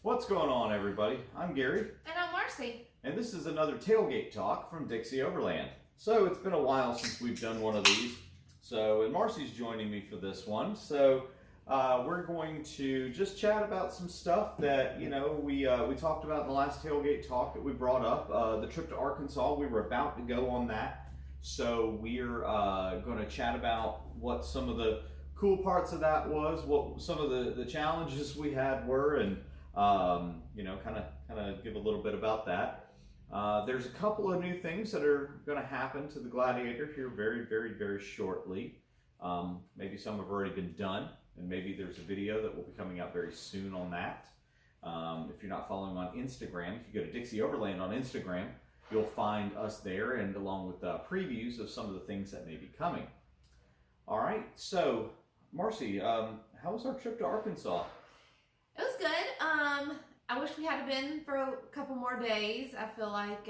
What's going on, everybody? I'm Gary. And I'm Marcie. And this is another Tailgate Talk from Dixie, Overland. So it's been a while since we've done one of these. And Marcie's joining me for this one. We're going to just chat about some stuff that, we talked about in the last Tailgate Talk that we brought up. The trip to Arkansas, we were about to go on that. So we're going to chat about what some of the cool parts of that was, what some of the challenges we had were, and kind of give a little bit about that. There's a couple of new things that are going to happen to the Gladiator here very, very, very shortly. Maybe some have already been done, and maybe there's a video that will be coming out very soon on that. If you're not following on Instagram, if you go to Dixie Overland on Instagram, you'll find us there, and along with previews of some of the things that may be coming. All right, so Marcie, how was our trip to Arkansas? It was good. I wish we had been for a couple more days. I feel like,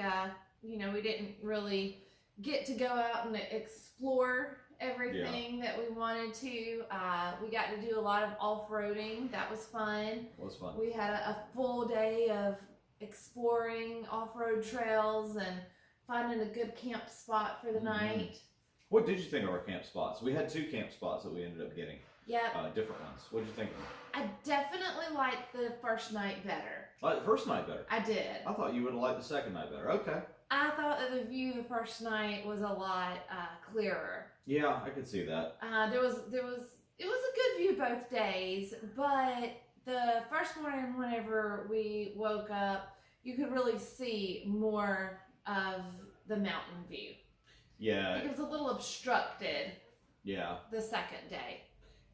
we didn't really get to go out and explore everything that we wanted to. We got to do a lot of off-roading. That was fun. It was fun. We had a full day of exploring off-road trails and finding a good camp spot for the night. What did you think of our camp spots? We had 2 camp spots that we ended up getting. Yeah. Different ones. What did you think of them? I definitely liked the first night better. Like the first night better? I did. I thought you would have liked the second night better. Okay. I thought that the view the first night was a lot clearer. Yeah, I could see that. It was a good view both days, but the first morning whenever we woke up, you could really see more of the mountain view. Yeah. It was a little obstructed. Yeah. The second day.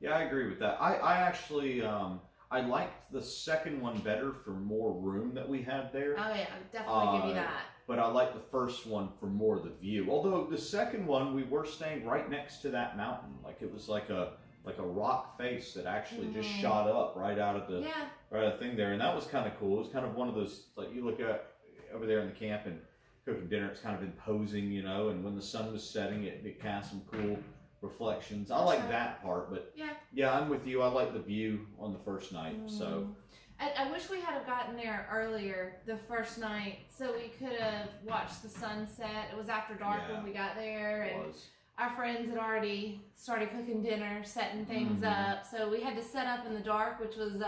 Yeah, I agree with that. I actually, I liked the second one better for more room that we had there. Oh yeah, definitely give you that. But I liked the first one for more of the view. Although the second one, we were staying right next to that mountain. Like it was like a rock face that actually just shot up right out of the thing there. And that was kind of cool. It was kind of one of those, like you look at over there in the camp and cooking dinner, it's kind of imposing, and when the sun was setting, it cast some cool reflections. I like that part, but yeah, I'm with you. I like the view on the first night. So I wish we had have gotten there earlier the first night so we could have watched the sunset. It was after dark when we got there, and our friends had already started cooking dinner, setting things up, so we had to set up in the dark, which was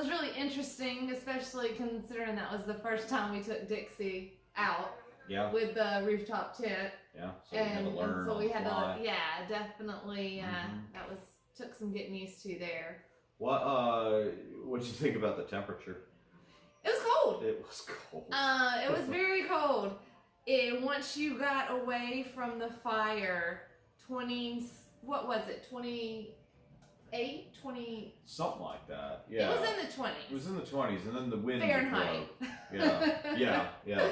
really interesting, especially considering that was the first time we took Dixie out with the rooftop tent. Yeah, so we had to learn. So we had to, definitely. That took some getting used to there. What'd you think about the temperature? It was cold. It was cold. It was very cold. Once you got away from the fire, 28, 20... Something like that. Yeah. It was in the 20s. It was in the 20s, and then the wind Fahrenheit. Yeah.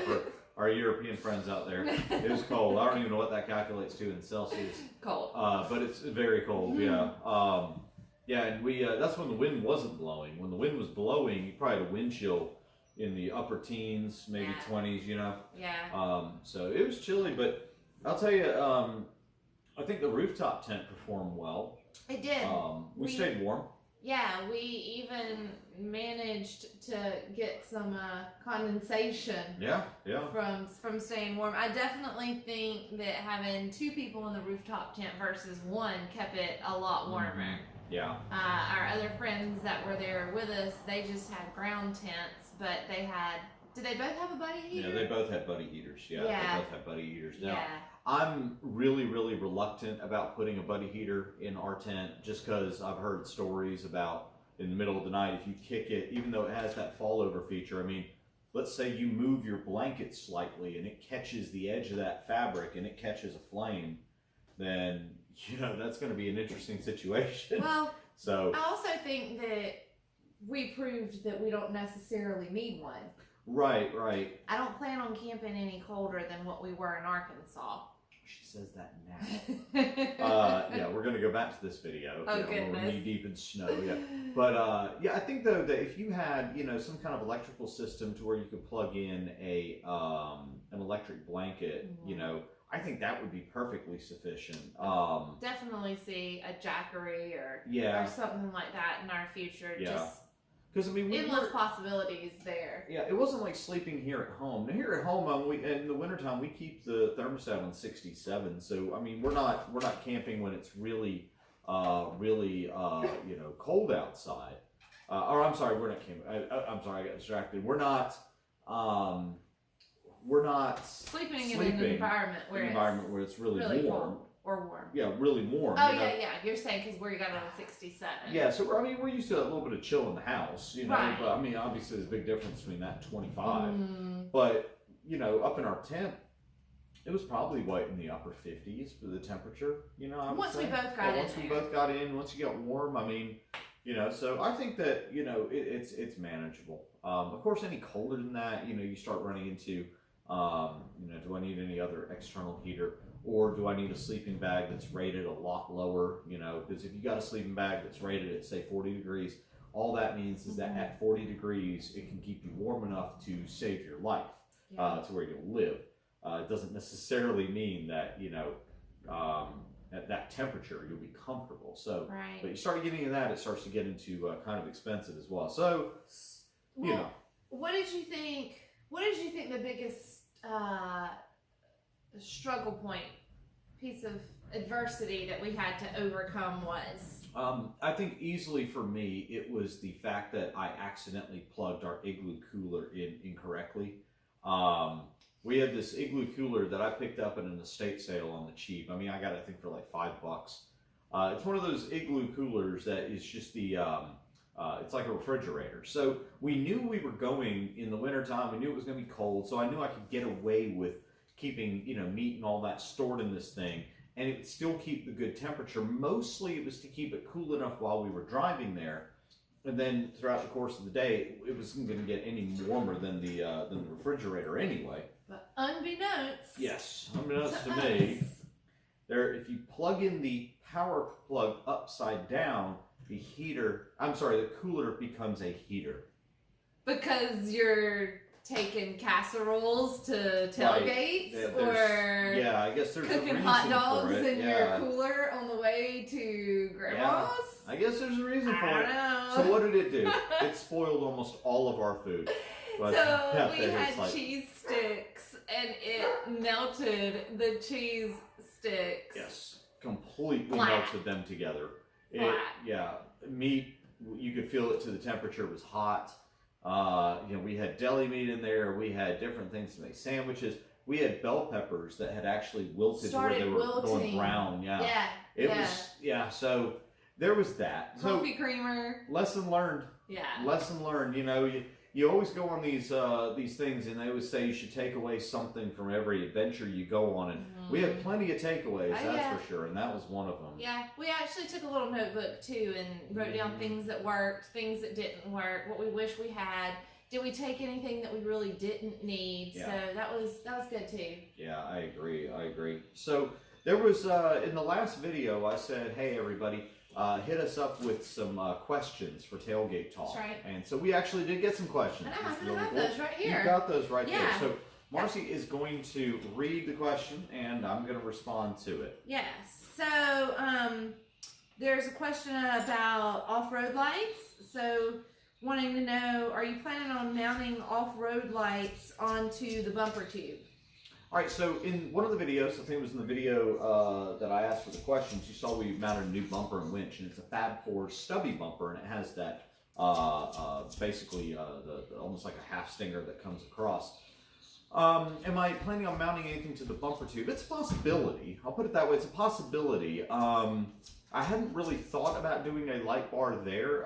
For our European friends out there, it was cold. I don't even know what that calculates to in Celsius. Cold. But it's very cold. Yeah. And we that's when the wind wasn't blowing. When the wind was blowing, you probably had a wind chill in the upper teens, maybe 20s. Yeah. So it was chilly, but I'll tell you, I think the rooftop tent performed well. It did. We stayed warm. Yeah, we even managed to get some condensation. Yeah. From staying warm. I definitely think that having 2 people in the rooftop tent versus 1 kept it a lot warmer. Yeah. Our other friends that were there with us, they just had ground tents, but they had. Did they both have a buddy heater? Yeah, they both had buddy heaters. Yeah. They both had buddy heaters. Now, I'm really, really reluctant about putting a buddy heater in our tent just because I've heard stories about in the middle of the night, if you kick it, even though it has that fall-over feature, I mean, let's say you move your blanket slightly and it catches the edge of that fabric and it catches a flame, then, that's going to be an interesting situation. Well, so I also think that we proved that we don't necessarily need one. Right. I don't plan on camping any colder than what we were in Arkansas. She says that now. We're going to go back to this video. Oh, goodness. We're knee deep in snow. Yeah. But I think though that if you had, some kind of electrical system to where you could plug in an electric blanket, I think that would be perfectly sufficient. Definitely see a Jackery or something like that in our future. Yeah. Because I mean, endless possibilities there. Yeah, it wasn't like sleeping here at home. Now here at home, in the wintertime, we keep the thermostat on 67. So I mean, we're not camping when it's really cold outside. Or I'm sorry, we're not camping. I'm sorry, I got distracted. We're not sleeping in an environment where it's really warm. Cold or warm. Yeah, really warm. Oh, yeah. You're saying because we got it on 67. Yeah, so I mean, we're used to a little bit of chill in the house, you know. Right. But I mean, obviously, there's a big difference between that and 25. But you know, up in our tent, it was probably in the upper 50s for the temperature. You know, once we both got in, once you got warm, I mean, you know. So I think that it's manageable. Of course, any colder than that, you start running into, do I need any other external heater? Or do I need a sleeping bag that's rated a lot lower? Because if you got a sleeping bag that's rated at, say, 40 degrees, all that means is that at 40 degrees, it can keep you warm enough to save your life to where you'll live. It doesn't necessarily mean that, at that temperature, you'll be comfortable. So, right. But you start getting into that, it starts to get into kind of expensive as well. So, What did you think the biggest struggle point, piece of adversity that we had to overcome was? I think easily for me, it was the fact that I accidentally plugged our igloo cooler in incorrectly. We had this igloo cooler that I picked up at an estate sale on the cheap. I mean, I got it, I think, for like $5. It's one of those igloo coolers that is just it's like a refrigerator. So we knew we were going in the wintertime. We knew it was going to be cold. So I knew I could get away with keeping, meat and all that stored in this thing, and it would still keep the good temperature. Mostly it was to keep it cool enough while we were driving there, and then throughout the course of the day, it wasn't going to get any warmer than the refrigerator anyway. But unbeknownst to me, if you plug in the power plug upside down, the cooler becomes a heater. Because you're taking casseroles to tailgates, right. I guess there's cooking a reason hot dogs for it. in your cooler on the way to grandma's. I guess there's a reason for it. I don't know. So what did it do? It spoiled almost all of our food. But so we had cheese sticks, and it melted the cheese sticks. Yes, completely melted them together. Meat, you could feel it to the temperature. It was hot. We had deli meat in there. We had different things to make sandwiches. We had bell peppers that had actually wilted where they were going brown. So there was that. Coffee creamer. Lesson learned. Yeah. Lesson learned. You always go on these things, and they always say you should take away something from every adventure you go on, and we had plenty of takeaways, that's for sure, and that was one of them. Yeah, we actually took a little notebook too and wrote down things that worked, things that didn't work, what we wish we had. Did we take anything that we really didn't need? Yeah. So that was good too. Yeah, I agree. So there was in the last video I said, hey everybody, hit us up with some questions for Tailgate Talk. That's right. And so we actually did get some questions. I have those right here. You got those right there. So Marcie is going to read the question, and I'm going to respond to it. Yes. So there's a question about off-road lights. So wanting to know, are you planning on mounting off-road lights onto the bumper tube? All right, so in one of the videos, I think it was in the video that I asked for the questions, you saw we mounted a new bumper and winch, and it's a Fab 4 stubby bumper, and it has that basically the almost like a half stinger that comes across. Am I planning on mounting anything to the bumper tube? It's a possibility. I'll put it that way. It's a possibility. I hadn't really thought about doing a light bar there.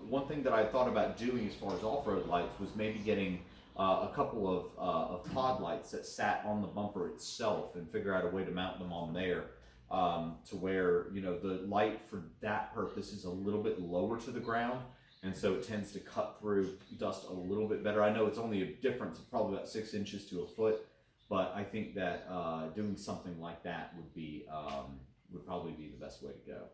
One thing that I thought about doing as far as off-road lights was maybe getting a couple of pod lights that sat on the bumper itself and figure out a way to mount them on there to where, the light for that purpose is a little bit lower to the ground, and so it tends to cut through dust a little bit better. I know it's only a difference of probably about 6 inches to a foot, but I think that doing something like that would probably be the best way to go.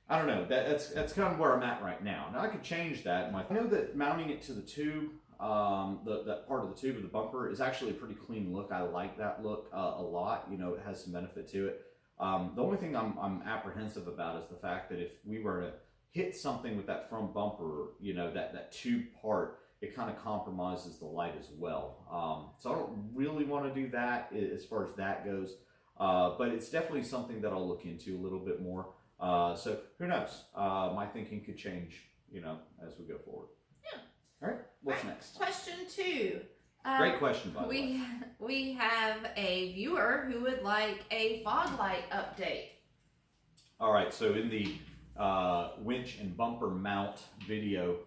I don't know. That's kind of where I'm at right now. Now I could change that. I know that mounting it to the tube, that part of the tube of the bumper, is actually a pretty clean look. I like that look a lot. It has some benefit to it. The only thing I'm apprehensive about is the fact that if we were to hit something with that front bumper, you know, that tube part, it kind of compromises the light as well. So I don't really want to do that as far as that goes, but it's definitely something that I'll look into a little bit more. So who knows? My thinking could change, you know, as we go forward. Yeah. All right. What's next? Question 2. Great question, by the way. We have a viewer who would like a fog light update. All right. So in the winch and bumper mount video,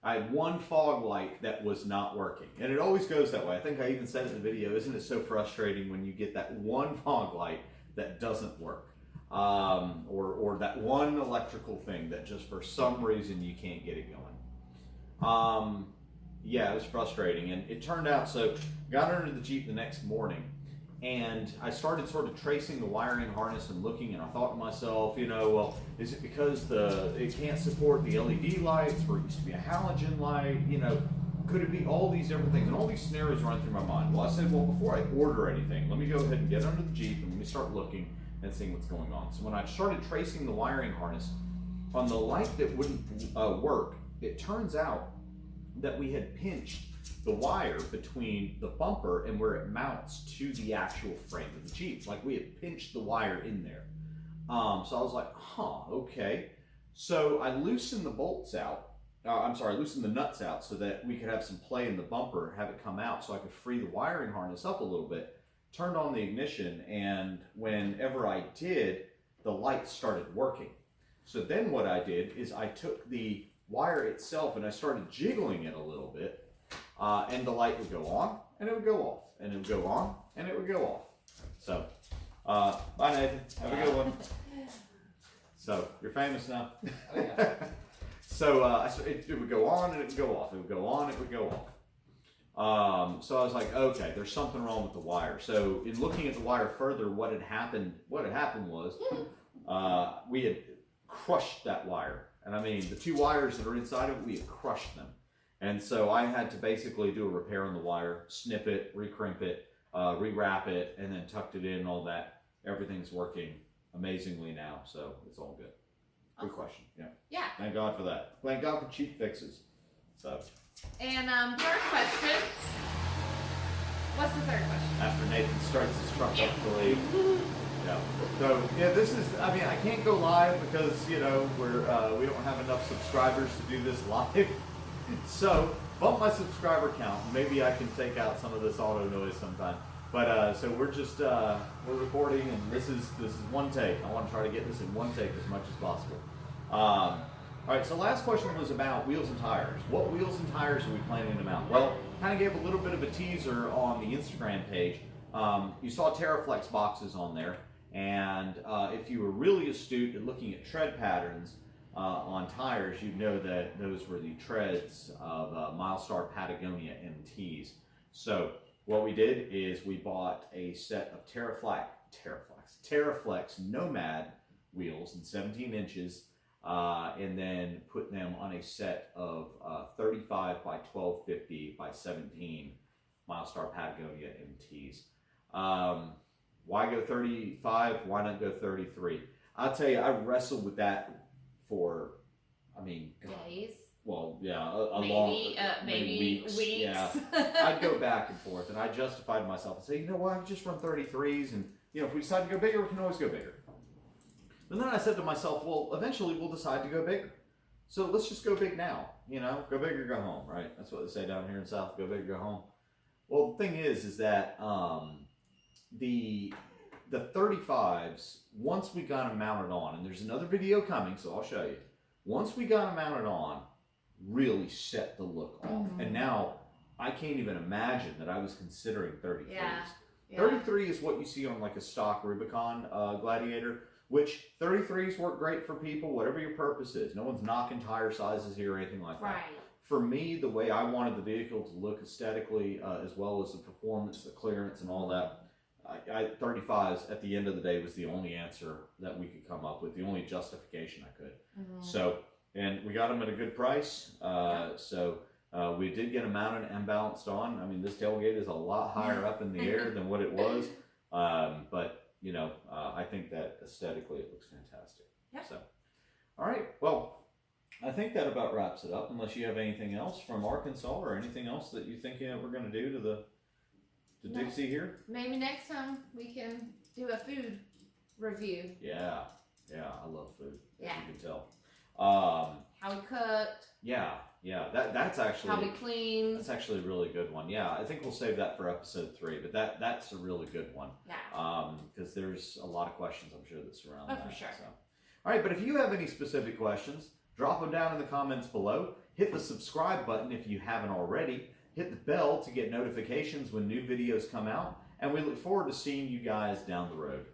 I had one fog light that was not working, and it always goes that way. I think I even said in the video, isn't it so frustrating when you get that one fog light that doesn't work, or that one electrical thing that just for some reason you can't get it going. Yeah, it was frustrating, and it turned out, so got under the Jeep the next morning, and I started sort of tracing the wiring harness and looking, and I thought to myself, you know, well, is it because it can't support the LED lights, where it used to be a halogen light, you know, could it be all these different things? And all these scenarios run through my mind. Well, I said, well, before I order anything, let me go ahead and get under the Jeep, and let me start looking and seeing what's going on. So when I started tracing the wiring harness, on the light that wouldn't work, it turns out that we had pinched the wire between the bumper and where it mounts to the actual frame of the Jeep. Like we had pinched the wire in there. So I was like, huh, okay. So I loosened the bolts out. Loosened the nuts out so that we could have some play in the bumper, have it come out so I could free the wiring harness up a little bit. Turned on the ignition, and whenever I did, the lights started working. So then what I did is I took the wire itself and I started jiggling it a little bit, and the light would go on and it would go off, and it would go on and it would go off. So bye Nathan, have a good one. So you're famous now. Oh, yeah. So it would go on and it would go off, it would go on, it would go off. So I was like, okay, there's something wrong with the wire. So in looking at the wire further, what had happened was we had crushed that wire. And I mean, the two wires that are inside of it, we had crushed them. And so I had to basically do a repair on the wire, snip it, recrimp it, rewrap it, and then tucked it in and all that. Everything's working amazingly now, so it's all good. Awesome. Good question. Yeah. Yeah. Thank God for that. Thank God for cheap fixes. So. And third question. What's the third question? After Nathan starts his truck up to leave. Yeah. So yeah, this is. I mean, I can't go live because we don't have enough subscribers to do this live. So bump my subscriber count. Maybe I can take out some of this auto noise sometime. But so we're just we're recording, and this is one take. I want to try to get this in one take as much as possible. All right. So last question was about wheels and tires. What wheels and tires are we planning to mount? Well, kind of gave a little bit of a teaser on the Instagram page. You saw TerraFlex boxes on there. And if you were really astute at looking at tread patterns on tires, you'd know that those were the treads of Milestar Patagonia MTs. So what we did is we bought a set of TerraFlex Nomad wheels in 17 inches, and then put them on a set of 35 by 1250 by 17 Milestar Patagonia MTs. Why go 35? Why not go 33? I'll tell you, I wrestled with that for, days. Well, yeah, maybe weeks. Yeah, I'd go back and forth, and I justified myself and say, you know what, I've just run 33s, and if we decide to go bigger, we can always go bigger. And then I said to myself, well, eventually we'll decide to go bigger. So let's just go big now. Go big or go home, right? That's what they say down here in South. Go big or go home. Well, the thing is that the 35s, once we got them mounted on, and there's another video coming, so I'll show you. Once we got them mounted on, really set the look off. Mm-hmm. And now I can't even imagine that I was considering 33s. Yeah. 33 is what you see on like a stock Rubicon Gladiator, which 33s work great for people, whatever your purpose is. No one's knocking tire sizes here or anything like that. Right. For me, the way I wanted the vehicle to look aesthetically, as well as the performance, the clearance, and all that, 35s at the end of the day was the only answer that we could come up with, the only justification I could. Mm-hmm. So, and we got them at a good price. So we did get them mounted and balanced on. I mean, this tailgate is a lot higher up in the air than what it was. But I think that aesthetically it looks fantastic. Yep. So, all right. Well, I think that about wraps it up, unless you have anything else from Arkansas or anything else that you think we're going to do to Dixie here. Maybe next time we can do a food review. Yeah, I love food. Yeah, you can tell. How we cooked. Yeah, that's actually how we cleaned. That's actually a really good one. Yeah, I think we'll save that for episode 3. But that's a really good one. Yeah. Because there's a lot of questions I'm sure that surround that. Oh, for sure. So. All right, but if you have any specific questions, drop them down in the comments below. Hit the subscribe button if you haven't already. Hit the bell to get notifications when new videos come out. And we look forward to seeing you guys down the road.